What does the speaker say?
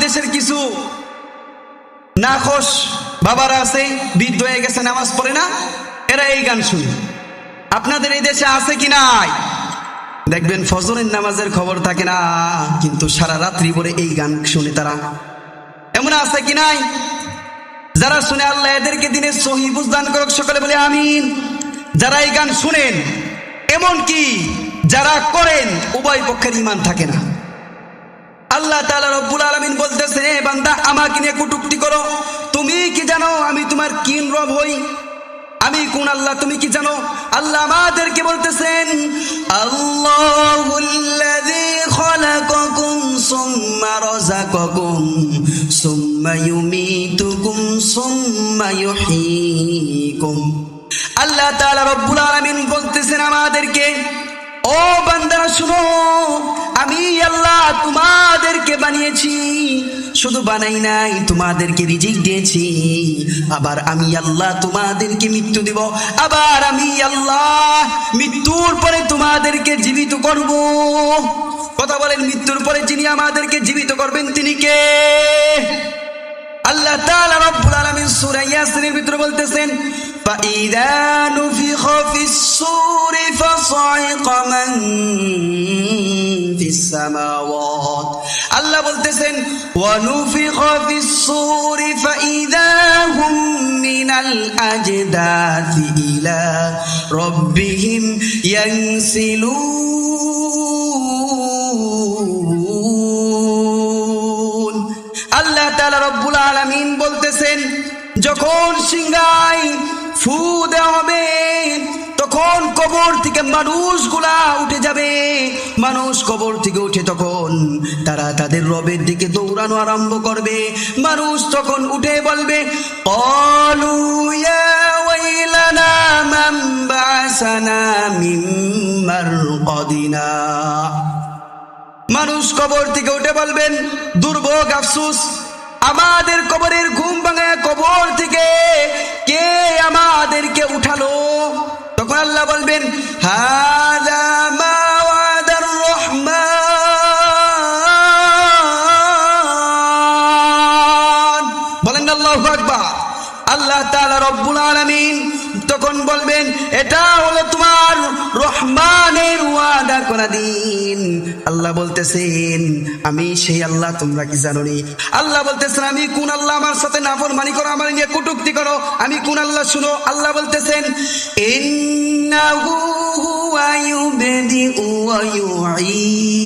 দেশের কিছু নাখোশ বাবারা আছে, বৃদ্ধ হয়ে গেছে, নামাজ পড়ে না, এরা এই গান শুনে। আপনাদের এই দেশে আছে কি নাই? দেখবেন ফজরের নামাজের খবর থাকে না, কিন্তু সারা রাত্রি ভরে এই গান শুনে তারা। এমন আছে কি নাই? যারা শুনে আল্লাহ এদেরকে দিনে সহি বুঝ দান করুক, সকলে বলে আমিন। যারা এই গান শুনেন, এমন কি যারা করেন, উভয় পক্ষের ঈমান থাকে না। আল্লাহ তাআলা রব্বুল আলামিন বলতেছেন, এ বান্দা আমাকে নিয়ে কটূক্তি করো, তুমি কি জানো আমি তোমার কিন রব হই? আমি কোন আল্লাহ তুমি কি জানো? আল্লাহ আমাদেরকে বলতেছেন, আল্লাহুল্লাযী খালাকাকুম সুম্মা রাযাকাকুম সুম্মা ইউমীতুকুম সুম্মা ইউহয়ীকুম। আল্লাহ তাআলা রব্বুল আলামিন বলতেছেন আমাদেরকে, ও বান্দারা শুনো, আমি আল্লাহ তোমাদেরকে বানিয়েছি, শুধু বানাই নাই, তোমাদেরকে রিজিক দিয়েছি। আবার আমি আল্লাহ তোমাদেরকে মৃত্যু দিব, আবার আমি আল্লাহ মৃত্যুর পরে তোমাদেরকে জীবিত করব। কথা বলেন, মৃত্যুর পরে যিনি আমাদেরকে জীবিত করবেন তিনি কে? আল্লাহ তাআলা রব্বুল আলামিন সূরা ইয়াসিনের ভিতরে বলতেছেন, فَإِذَا نُفِخَ فِي الصُّورِ فَصَعِقَ مَن فِي السَّمَاوَاتِ। আল্লাহ বলতেছেন, وَنُفِخَ فِي الصُّورِ فَإِذَا هُم مِّنَ الْأَجْدَاثِ إِلَى رَبِّهِمْ يَنسِلُونَ। আল্লাহ তাআলা রব্বুল আলামিন বলতেছেন, যখন সিংহায় ফু দেওয়া হবে, তখন কবর থেকে মানুষগুলা উঠে যাবে। মানুষ কবর থেকে উঠে তখন তারা তাদের রবের দিকে দৌড়ানো আরম্ভ করবে। মানুষ তখন উঠে বলবে, ক্বালু ইয়া ওয়াইলানা মান বা'সানা মিন মারকাদিনা। মানুষ কবর থেকে উঠে বলবেন, দুর্ভোগ, আফসোস, আমাদের কবরের ঘুম ভাঙায় কবর থেকে কে আমাদেরকে উঠালো? তখন আল্লাহ বলবেন, হাযা মা ওয়াদার রহমান। বলেন আল্লাহু আকবার। আল্লাহ তাআলা রব্বুল আলামিন তখন বলবেন, এটা হলো তোমার রহমানের ওয়াদা করা দিন। আল্লাহ বলতেছেন, আমি সেই আল্লাহ, তোমরা কি জানো নি? আল্লাহ বলতেছেন, আমি কোন আল্লাহ? আমার সাথে নাফরমানি করো, আমার নিয়ে কটূক্তি করো, আমি কোন আল্লাহ শুনো। আল্লাহ বলতেছেন, ইন্নাহু হুয়া ইউবদিউ ওয়া ইউঈদ।